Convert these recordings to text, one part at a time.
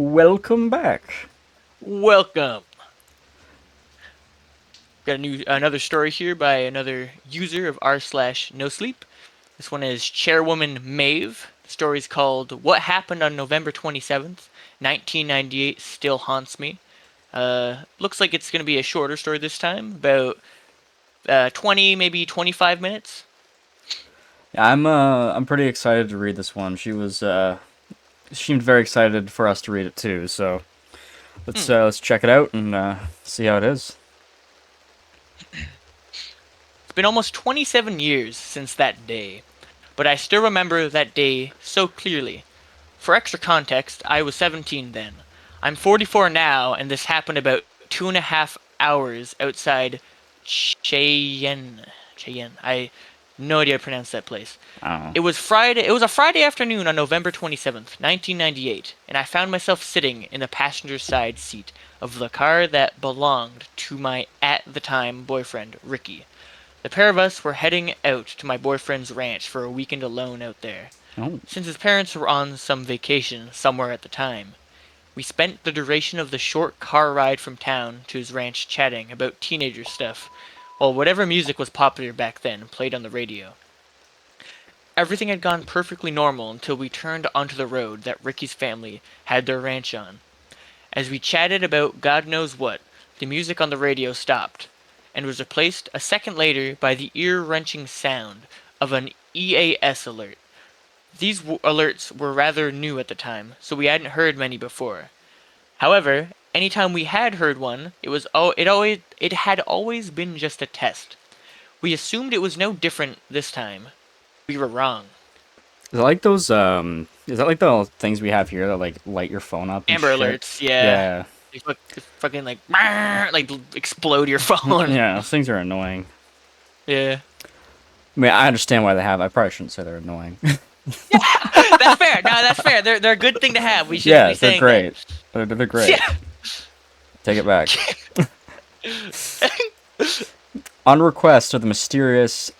Welcome back. Welcome. Got another story here by another user of r/nosleep. This one is Chairwoman-Maeve. The story's called "What Happened on November 27th, 1998 Still Haunts Me." Looks like it's gonna be a shorter story this time, about 20, maybe 25 minutes. Yeah, I'm pretty excited to read this one. She seemed very excited for us to read it too. So let's check it out and see how it is. It's been almost 27 years since that day, but I still remember that day so clearly. For extra context, I was 17 then. I'm 44 now, and this happened about 2.5 hours outside Cheyenne. Cheyenne. I no idea how to pronounce that place. I don't know. It was Friday. It was a Friday afternoon on November 27th, 1998, and I found myself sitting in the passenger side seat of the car that belonged to my at the time boyfriend, Ricky. The pair of us were heading out to my boyfriend's ranch for a weekend alone out there. Oh, Since his parents were on some vacation somewhere at the time, we spent the duration of the short car ride from town to his ranch chatting about teenager stuff, while whatever music was popular back then played on the radio. Everything had gone perfectly normal until we turned onto the road that Ricky's family had their ranch on. As we chatted about God knows what, the music on the radio stopped, and was replaced a second later by the ear-wrenching sound of an EAS alert. These alerts were rather new at the time, so we hadn't heard many before. However, anytime we had heard one, it had always been just a test. We assumed it was no different this time. We were wrong. is it like those? Is that like the things we have here that like light your phone up and Amber shit? alerts, yeah. Yeah, They fucking like explode your phone. yeah. Those things are annoying. Yeah. I mean, I understand why they have. I probably shouldn't say they're annoying. That's fair. No, that's fair. They're a good thing to have. We shouldn't Yeah, be they're saying that. great. They're great. Yeah. Take it back. On request of the mysterious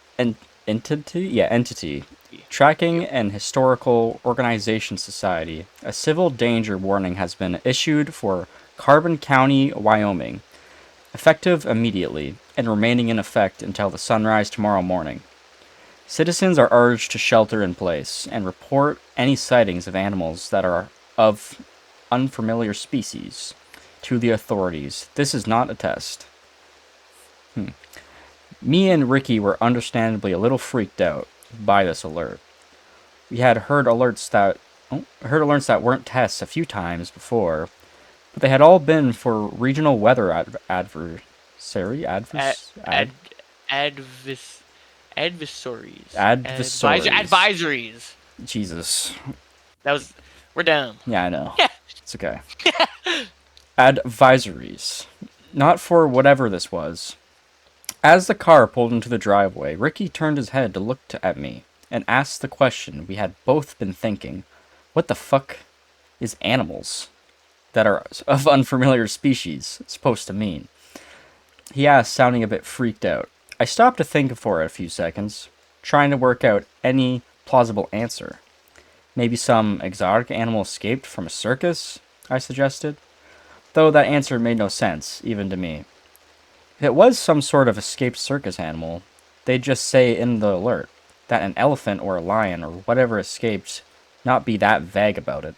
entity, Tracking Yep. and Historical Organization Society, a civil danger warning has been issued for Carbon County, Wyoming, effective immediately and remaining in effect until the sunrise tomorrow morning. Citizens are urged to shelter in place and report any sightings of animals that are of unfamiliar species to the authorities. This is not a test. Me and Ricky were understandably a little freaked out by this alert. We had heard alerts that weren't tests a few times before, but they had all been for regional weather adversary Ad, advers ad ad, advis, adversaries. adversaries. Advisories. Jesus. That was. We're down. Yeah, I know. Yeah. It's okay. Advisories. Not for whatever this was. As the car pulled into the driveway, Ricky turned his head to look at me and asked the question we had both been thinking. What the fuck is animals that are of unfamiliar species supposed to mean? He asked, sounding a bit freaked out. I stopped to think for a few seconds, trying to work out any plausible answer. Maybe some exotic animal escaped from a circus, I suggested, though that answer made no sense, even to me. If it was some sort of escaped circus animal, they'd just say in the alert that an elephant or a lion or whatever escaped, not be that vague about it.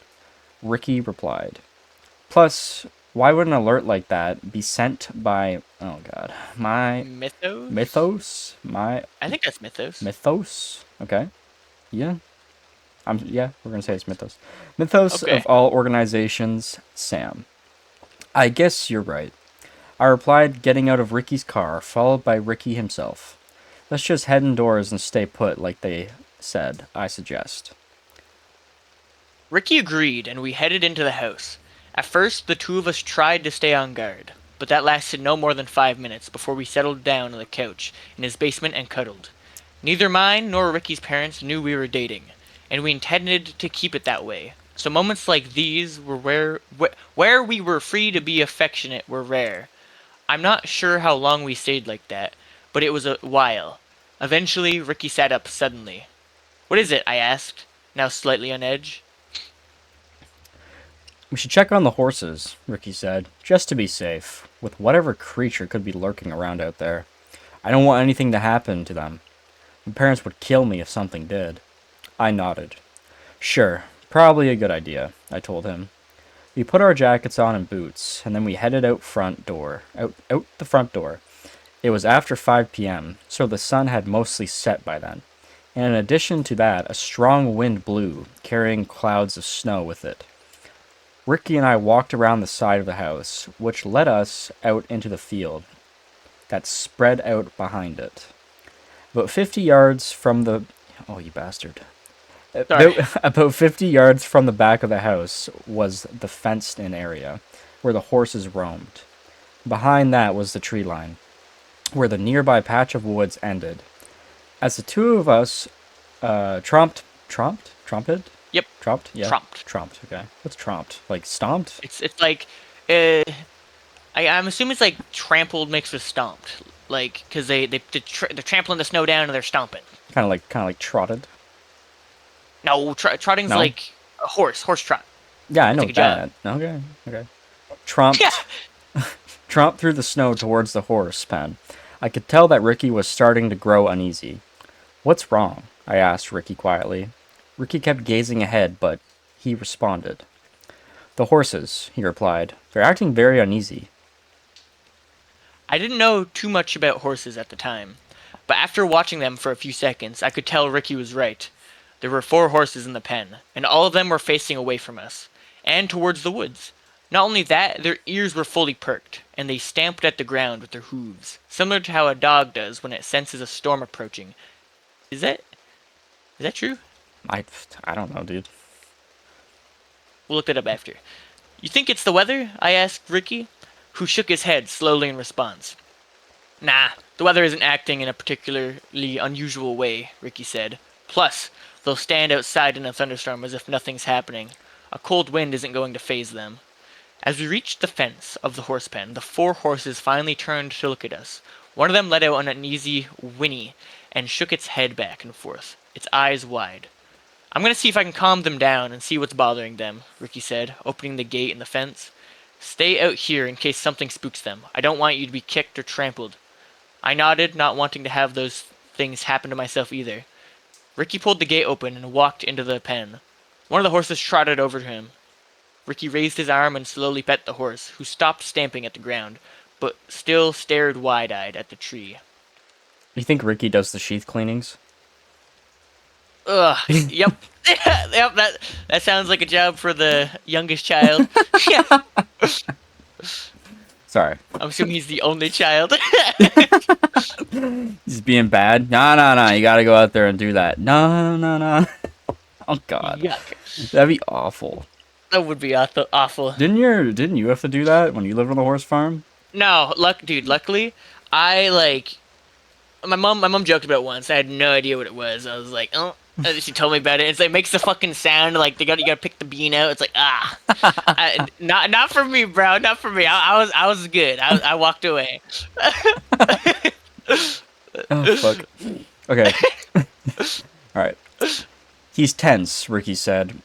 Ricky replied. Plus, why would an alert like that be sent by, oh god, my Mythos? mythos? My I think that's Mythos. mythos? Okay. Yeah. Yeah, we're gonna say it's mythos. Mythos Okay. of all organizations, Sam. I guess you're right. I replied, getting out of Ricky's car, followed by Ricky himself. Let's just head indoors and stay put, like they said, I suggest. Ricky agreed, and we headed into the house. At first, the two of us tried to stay on guard, but that lasted no more than 5 minutes before we settled down on the couch in his basement and cuddled. Neither mine nor Ricky's parents knew we were dating, and we intended to keep it that way. So moments like these were where we were free to be affectionate were rare. I'm not sure how long we stayed like that, but it was a while. Eventually, Ricky sat up suddenly. "What is it?" I asked, now slightly on edge. We should check on the horses, Ricky said, just to be safe, with whatever creature could be lurking around out there. I don't want anything to happen to them. My parents would kill me if something did. I nodded. Sure, probably a good idea, I told him. We put our jackets on and boots, and then we headed out the front door. It was after 5 p.m., so the sun had mostly set by then. And in addition to that, a strong wind blew, carrying clouds of snow with it. Ricky and I walked around the side of the house, which led us out into the field that spread out behind it. About 50 yards from the. Oh, you bastard. Sorry. About 50 yards from the back of the house was the fenced in area where the horses roamed. Behind that was the tree line, where the nearby patch of woods ended. As the two of us trumped? Yep. Tromped? Yeah. Trumped. Tromped, okay. What's tromped? Like stomped? It's like, uh, I'm assuming it's like trampled mixed with stomped, like because they're trampling the snow down and they're stomping. Kind of like trotted. No, trotting's No? like a horse trot. Yeah, I It's know like a that. jog. Okay, okay. Yeah. Tromped tromped through the snow towards the horse pen. I could tell that Ricky was starting to grow uneasy. What's wrong? I asked Ricky quietly. Ricky kept gazing ahead, but he responded. The horses, he replied. They're acting very uneasy. I didn't know too much about horses at the time, but after watching them for a few seconds, I could tell Ricky was right. There were 4 horses in the pen, and all of them were facing away from us, and towards the woods. Not only that, their ears were fully perked, and they stamped at the ground with their hooves, similar to how a dog does when it senses a storm approaching. Is that is that true? I, I don't know, dude. We'll look that up after. You think it's the weather? I asked Ricky, who shook his head slowly in response. Nah, the weather isn't acting in a particularly unusual way, Ricky said. Plus, they'll stand outside in a thunderstorm as if nothing's happening. A cold wind isn't going to faze them. As we reached the fence of the horse pen, the 4 horses finally turned to look at us. One of them let out an uneasy whinny and shook its head back and forth, its eyes wide. I'm gonna see if I can calm them down and see what's bothering them, Ricky said, opening the gate in the fence. Stay out here in case something spooks them. I don't want you to be kicked or trampled. I nodded, not wanting to have those things happen to myself either. Ricky pulled the gate open and walked into the pen. One of the horses trotted over to him. Ricky raised his arm and slowly pet the horse, who stopped stamping at the ground, but still stared wide-eyed at the tree. You think Ricky does the sheath cleanings? Ugh, yep. Yep, that sounds like a job for the youngest child. Yeah, Sorry. I'm assuming he's the only child. He's being bad? Nah. You gotta go out there and do that. No. Oh, God. Yuck. That'd be awful. That would be awful. Didn't you have to do that when you lived on the horse farm? No, luckily, I like my mom joked about it once. I had no idea what it was. I was like, oh. And she told me about it. It's like makes the fucking sound like you gotta pick the bean out. It's like not for me, bro. Not for me. I was good. I walked away. Oh, fuck. Okay. Alright. He's tense, Ricky said.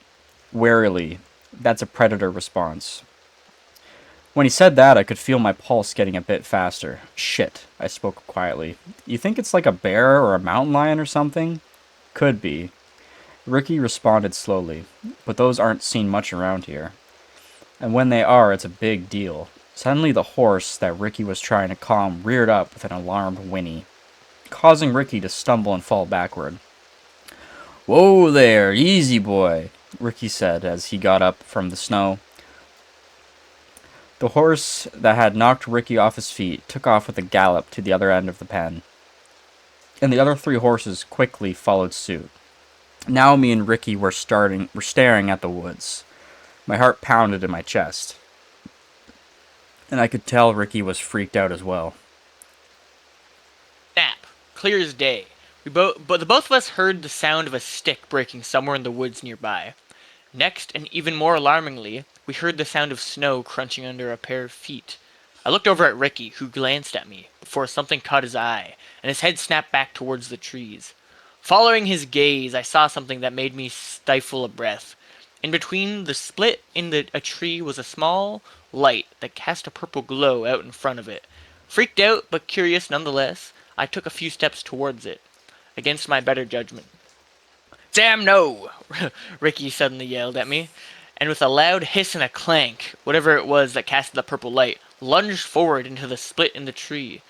Warily. That's a predator response. When he said that, I could feel my pulse getting a bit faster. Shit, I spoke quietly. You think it's like a bear or a mountain lion or something? Could be. Ricky responded slowly, but those aren't seen much around here. And when they are, it's a big deal. Suddenly the horse that Ricky was trying to calm reared up with an alarmed whinny, causing Ricky to stumble and fall backward. Whoa there, easy boy, Ricky said as he got up from the snow. The horse that had knocked Ricky off his feet took off with a gallop to the other end of the pen, and the other 3 horses quickly followed suit. Now me and Ricky were staring at the woods. My heart pounded in my chest, and I could tell Ricky was freaked out as well. Snap, clear as day. But the both of us heard the sound of a stick breaking somewhere in the woods nearby. Next, and even more alarmingly, we heard the sound of snow crunching under a pair of feet. I looked over at Ricky, who glanced at me, before something caught his eye, and his head snapped back towards the trees. Following his gaze, I saw something that made me stifle a breath. In between the split in a tree was a small light that cast a purple glow out in front of it. Freaked out, but curious nonetheless, I took a few steps towards it, against my better judgment. Damn no! Ricky suddenly yelled at me, and with a loud hiss and a clank, whatever it was that casted the purple light lunged forward into the split in the tree.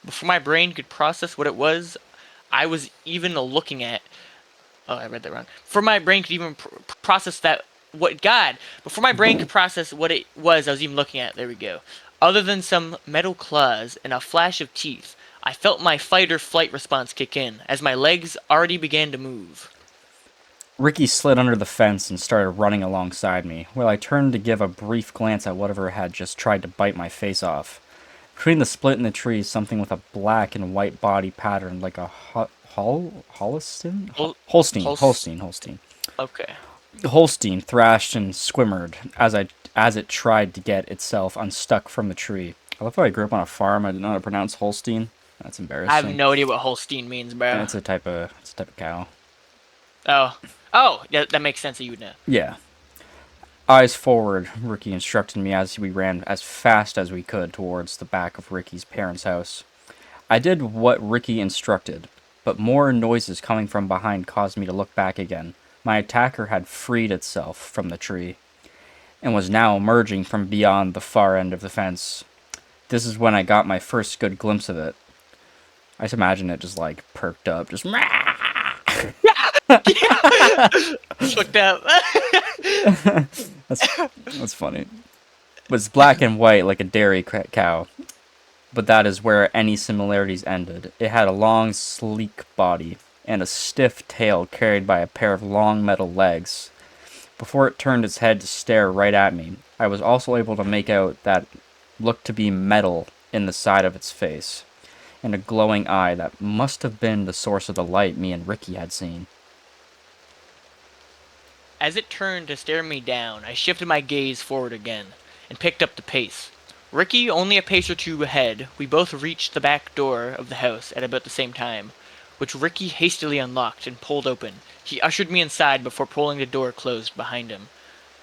Before my brain could process what it was I was even looking at, oh, I read that wrong. Before my brain could even process that, what, God, before my brain could process what it was I was even looking at, there we go. Other than some metal claws and a flash of teeth, I felt my fight or flight response kick in, as my legs already began to move. Ricky slid under the fence and started running alongside me, while I turned to give a brief glance at whatever had just tried to bite my face off. Between the split in the trees, something with a black and white body pattern like a Holstein? Holstein, Pulse. Holstein, Holstein. Okay. Holstein thrashed and swimmered as it tried to get itself unstuck from the tree. I love how I grew up on a farm. I didn't know how to pronounce Holstein. That's I have embarrassing. no idea what Holstein means, And bro. it's a type of cow. Oh. Oh, yeah, that makes sense that you would know. Yeah. Eyes forward, Ricky instructed me as we ran as fast as we could towards the back of Ricky's parents' house. I did what Ricky instructed, but more noises coming from behind caused me to look back again. My attacker had freed itself from the tree and was now emerging from beyond the far end of the fence. This is when I got my first good glimpse of it. I just imagine it just like perked up, just Fucked up. that's funny. But it's black and white like a dairy cow. But that is where any similarities ended. It had a long, sleek body and a stiff tail carried by a pair of long metal legs. Before it turned its head to stare right at me, I was also able to make out that looked to be metal in the side of its face, and a glowing eye that must have been the source of the light me and Ricky had seen. As it turned to stare me down, I shifted my gaze forward again, and picked up the pace. Ricky only a pace or two ahead, we both reached the back door of the house at about the same time, which Ricky hastily unlocked and pulled open. He ushered me inside before pulling the door closed behind him.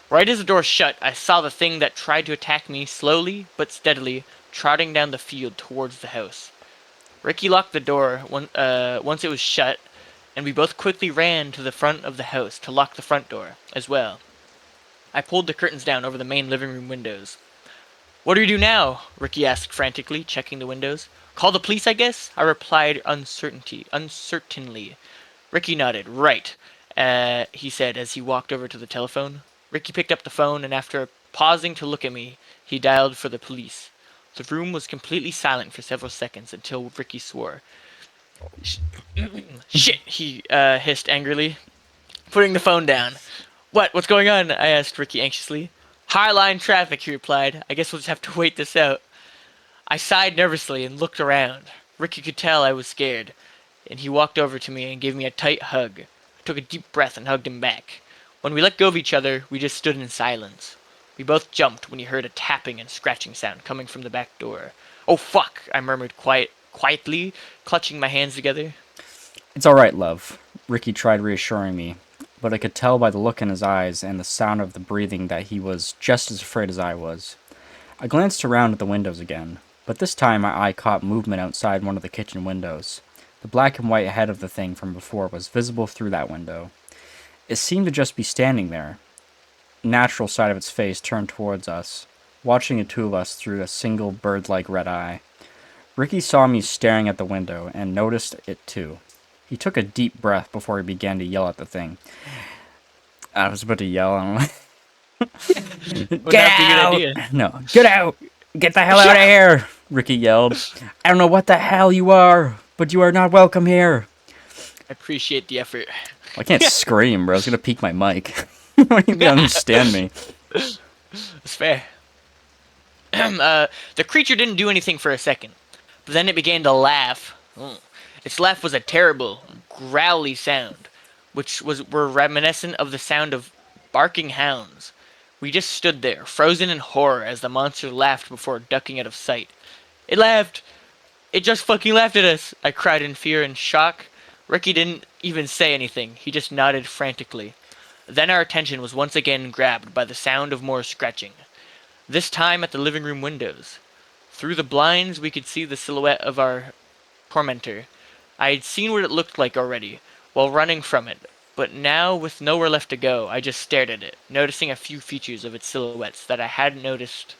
Right as the door shut, I saw the thing that tried to attack me slowly but steadily trotting down the field towards the house. Ricky locked the door once it was shut, and we both quickly ran to the front of the house to lock the front door as well. I pulled the curtains down over the main living room windows. What do we do now? Ricky asked frantically, checking the windows. Call the police, I guess? I replied uncertainly. Ricky nodded. Right, he said as he walked over to the telephone. Ricky picked up the phone, and after pausing to look at me, he dialed for the police. The room was completely silent for several seconds until Ricky swore. Shit, he hissed angrily, putting the phone down. What? What's going on? I asked Ricky anxiously. High line traffic, he replied. I guess we'll just have to wait this out. I sighed nervously and looked around. Ricky could tell I was scared, and he walked over to me and gave me a tight hug. I took a deep breath and hugged him back. When we let go of each other, we just stood in silence. We both jumped when he heard a tapping and scratching sound coming from the back door. Oh fuck, I murmured quietly, clutching my hands together. It's alright, love, Ricky tried reassuring me, but I could tell by the look in his eyes and the sound of the breathing that he was just as afraid as I was. I glanced around at the windows again, but this time my eye caught movement outside one of the kitchen windows. The black and white head of the thing from before was visible through that window. It seemed to just be standing there, natural side of its face turned towards us, watching the two of us through a single bird-like red eye. Ricky saw me staring at the window and noticed it too. He took a deep breath before he began to yell at the thing. I was about to yell. I don't know. Would Get not be a good out! idea. No, get out! Get the hell out of here! Ricky yelled. I don't know what the hell you are, but you are not welcome here. I appreciate the effort. I can't scream, bro. It's gonna peak my mic. You don't even understand me. It's fair. The creature didn't do anything for a second, but then it began to laugh. Its laugh was a terrible, growly sound, which were reminiscent of the sound of barking hounds. We just stood there, frozen in horror as the monster laughed before ducking out of sight. It laughed! It just fucking laughed at us! I cried in fear and shock. Ricky didn't even say anything. He just nodded frantically. Then our attention was once again grabbed by the sound of more scratching, this time at the living room windows. Through the blinds we could see the silhouette of our tormentor. I had seen what it looked like already, while running from it, but now, with nowhere left to go, I just stared at it, noticing a few features of its silhouettes that I hadn't noticed.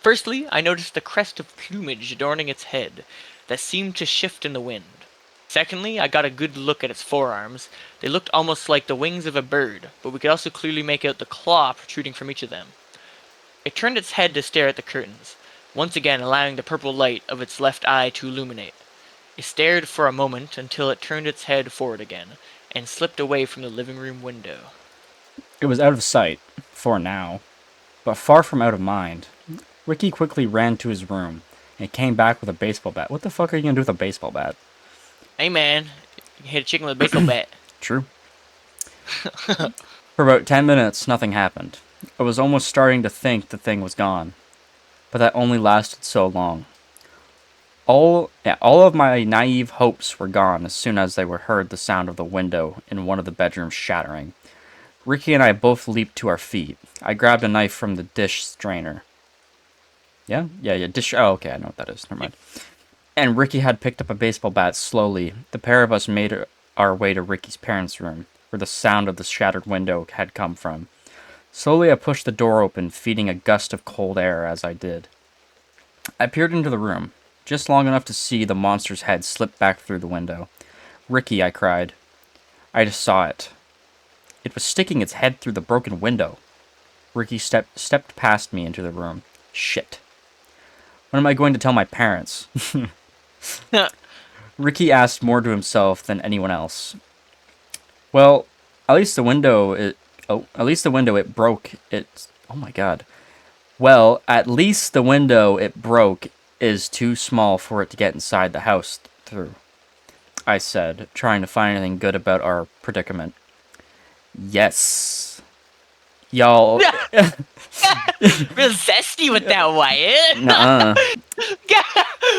Firstly, I noticed the crest of plumage adorning its head, that seemed to shift in the wind. Secondly, I got a good look at its forearms. They looked almost like the wings of a bird, but we could also clearly make out the claw protruding from each of them. It turned its head to stare at the curtains, once again allowing the purple light of its left eye to illuminate. It stared for a moment until it turned its head forward again, and slipped away from the living room window. It was out of sight, for now, but far from out of mind. Ricky quickly ran to his room and came back with a baseball bat. What the fuck are you gonna do with a baseball bat? Hey man, you can hit a chicken with a baseball bat. True. For about 10 minutes, nothing happened. I was almost starting to think the thing was gone, but that only lasted so long. All of my naive hopes were gone as soon as they were heard the sound of the window in one of the bedrooms shattering. Ricky and I both leaped to our feet. I grabbed a knife from the dish strainer. Yeah, dish. Oh, okay, I know what that is. Never mind. And Ricky had picked up a baseball bat slowly. The pair of us made our way to Ricky's parents' room, where the sound of the shattered window had come from. Slowly, I pushed the door open, feeding a gust of cold air as I did. I peered into the room, just long enough to see the monster's head slip back through the window. Ricky, I cried. I just saw it. It was sticking its head through the broken window. Ricky stepped past me into the room. Shit. What am I going to tell my parents? Ricky asked more to himself than anyone else. Well, at least the window it broke. Oh my god. Well, at least the window it broke is too small for it to get inside the house through, I said, trying to find anything good about our predicament. Yes. Y'all. Real zesty with that, Wyatt. Nuh-uh.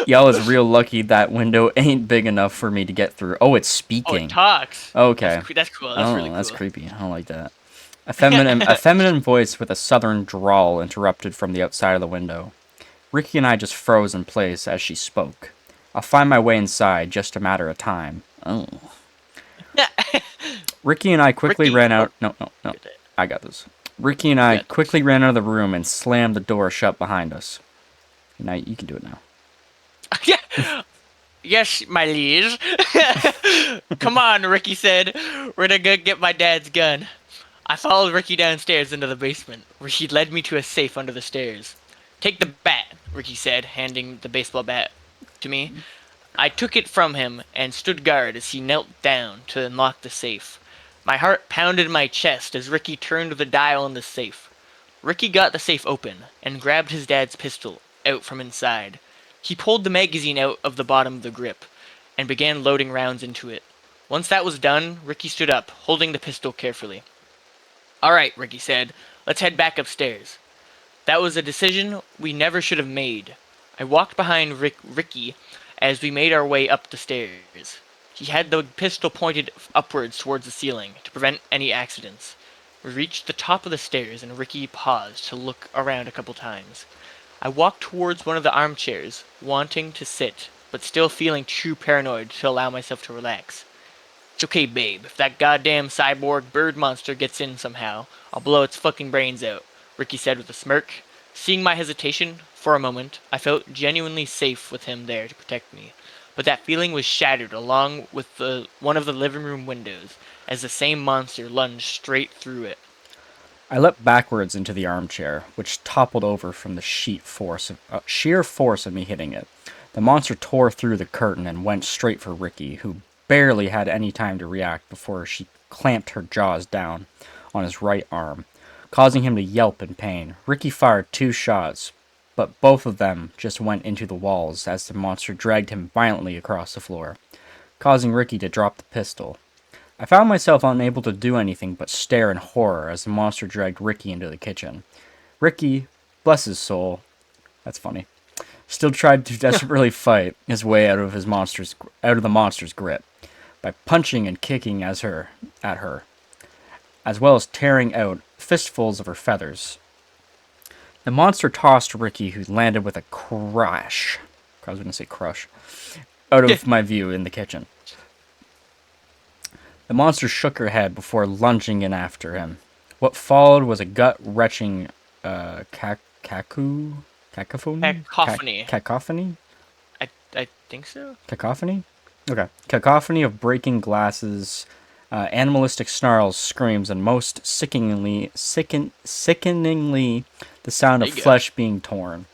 Y'all is real lucky that window ain't big enough for me to get through. Oh, it's speaking. Oh, it talks. Okay. That's cool. That's really cool. That's creepy. I don't like that. A feminine voice with a southern drawl interrupted from the outside of the window. Ricky and I just froze in place as she spoke. I'll find my way inside, just a matter of time. Oh. Ricky and I quickly ran out. No. I got this. Ricky and I quickly ran out of the room and slammed the door shut behind us. Now you can do it now. Yes, my liege. Come on, Ricky said. We're gonna go get my dad's gun. I followed Ricky downstairs into the basement, where he led me to a safe under the stairs. Take the bat, Ricky said, handing the baseball bat to me. I took it from him and stood guard as he knelt down to unlock the safe. My heart pounded in my chest as Ricky turned the dial on the safe. Ricky got the safe open and grabbed his dad's pistol out from inside. He pulled the magazine out of the bottom of the grip and began loading rounds into it. Once that was done, Ricky stood up, holding the pistol carefully. All right, Ricky said, let's head back upstairs. That was a decision we never should have made. I walked behind Ricky as we made our way up the stairs. He had the pistol pointed upwards towards the ceiling to prevent any accidents. We reached the top of the stairs and Ricky paused to look around a couple times. I walked towards one of the armchairs, wanting to sit, but still feeling too paranoid to allow myself to relax. It's okay, babe. If that goddamn cyborg bird monster gets in somehow, I'll blow its fucking brains out, Ricky said with a smirk. Seeing my hesitation, for a moment, I felt genuinely safe with him there to protect me. But that feeling was shattered along with one of the living room windows, as the same monster lunged straight through it. I leapt backwards into the armchair, which toppled over from the sheer force of me hitting it. The monster tore through the curtain and went straight for Ricky, who barely had any time to react before she clamped her jaws down on his right arm, causing him to yelp in pain. Ricky fired 2 shots, but both of them just went into the walls as the monster dragged him violently across the floor, causing Ricky to drop the pistol. I found myself unable to do anything but stare in horror as the monster dragged Ricky into the kitchen. Ricky, bless his soul, that's funny, still tried to desperately fight his way out of the monster's grip, by punching and kicking at her, as well as tearing out fistfuls of her feathers. The monster tossed Ricky, who landed with a crash. I was going to say crush. Out of my view in the kitchen. The monster shook her head before lunging in after him. What followed was a gut-wrenching cacophony? Cacophony. Cacophony? I think so. Cacophony? Okay. Cacophony of breaking glasses, animalistic snarls, screams, and most sickeningly, the sound There of you go. flesh being torn.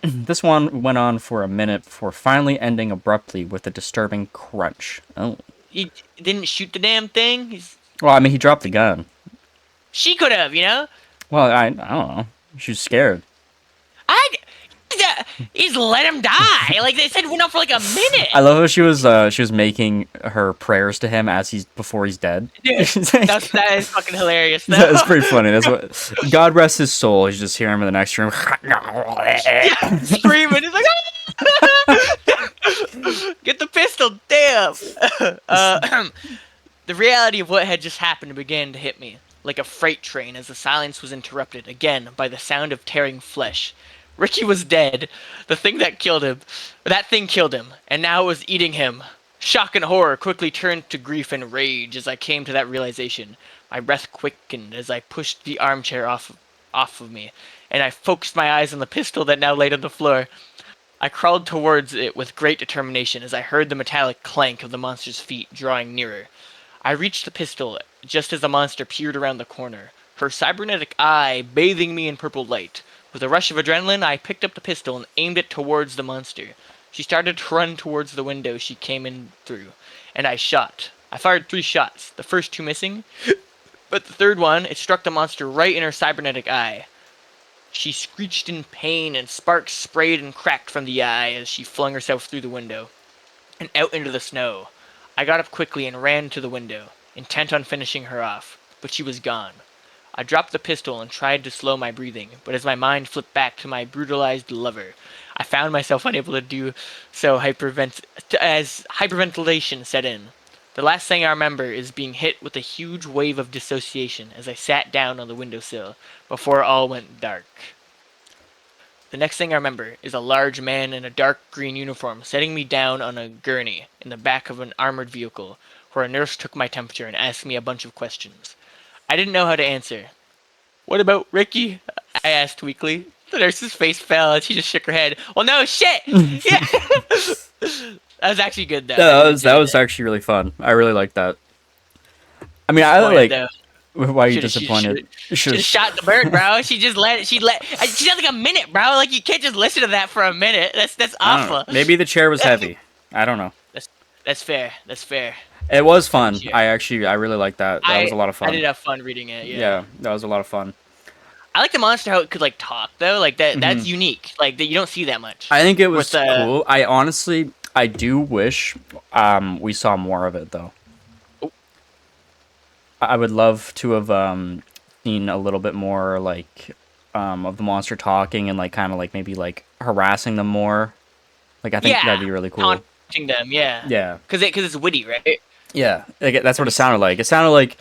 This one went on for a minute before finally ending abruptly with a disturbing crunch. Oh. He didn't shoot the damn thing. Well, I mean, he dropped the gun. She could have, you know. Well, I don't know. She was scared. I he's let him die. Like they said, went on for like a minute. I love how she was making her prayers to him before he's dead. Dude, that is fucking hilarious. Though. That's pretty funny. That's what God rest his soul. You just hear him in the next room. Yeah, screaming. He's like, "Ah!" Get the pistol, damn. The reality of what had just happened began to hit me like a freight train as the silence was interrupted again by the sound of tearing flesh. Ricky was dead. That thing killed him, and now it was eating him. Shock and horror quickly turned to grief and rage as I came to that realization. My breath quickened as I pushed the armchair off of me, and I focused my eyes on the pistol that now lay on the floor. I crawled towards it with great determination as I heard the metallic clank of the monster's feet drawing nearer. I reached the pistol just as the monster peered around the corner, her cybernetic eye bathing me in purple light. With a rush of adrenaline, I picked up the pistol and aimed it towards the monster. She started to run towards the window she came in through, and I shot. I fired 3 shots, the first 2 missing, but the third one, it struck the monster right in her cybernetic eye. She screeched in pain, and sparks sprayed and cracked from the eye as she flung herself through the window and out into the snow. I got up quickly and ran to the window, intent on finishing her off, but she was gone. I dropped the pistol and tried to slow my breathing, but as my mind flipped back to my brutalized lover, I found myself unable to do so as hyperventilation set in. The last thing I remember is being hit with a huge wave of dissociation as I sat down on the windowsill before it all went dark. The next thing I remember is a large man in a dark green uniform setting me down on a gurney in the back of an armored vehicle, where a nurse took my temperature and asked me a bunch of questions. I didn't know how to answer. "What about Ricky?" I asked weakly. The nurse's face fell and she just shook her head. "Well, no shit!" Yeah! That was actually good, though. Yeah, that was actually really fun. I really like that. I mean, I like. Though. Why are you Shoulda- disappointed? Should have shot the bird, bro. She had like a minute, bro. Like you can't just listen to that for a minute. That's I don't know. awful. Maybe the chair was heavy. I don't know. That's fair. That's fair. It was fun. Sure. I really like that. That was a lot of fun. I did have fun reading it. Yeah. Yeah, that was a lot of fun. I like the monster how it could like talk though. Like that. That's unique. Like that you don't see that much. I think it was With, cool. I do wish we saw more of it though. Oh. I would love to have seen a little bit more like of the monster talking and like kind of like maybe like harassing them more. Like I think that'd be really cool. Taunting them. Yeah. Yeah. Because it's witty, right? Yeah. Like, that's what it sounded like. It sounded like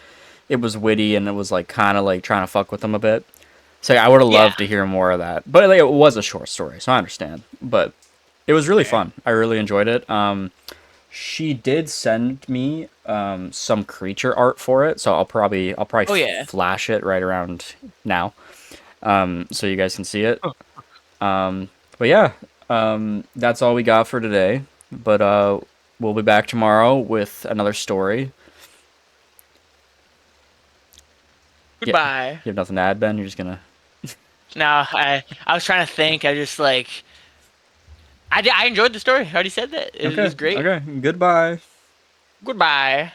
it was witty and it was like kind of like trying to fuck with them a bit. So I would have loved to hear more of that. But like, it was a short story, so I understand. But it was really fun. I really enjoyed it. She did send me some creature art for it, so I'll probably flash it right around now, so you guys can see it. But yeah, that's all we got for today. But we'll be back tomorrow with another story. Goodbye. Yeah, you have nothing to add, Ben? You're just gonna... No, I was trying to think. I just like I enjoyed the story. I already said that. It was great. Okay. Goodbye. Goodbye.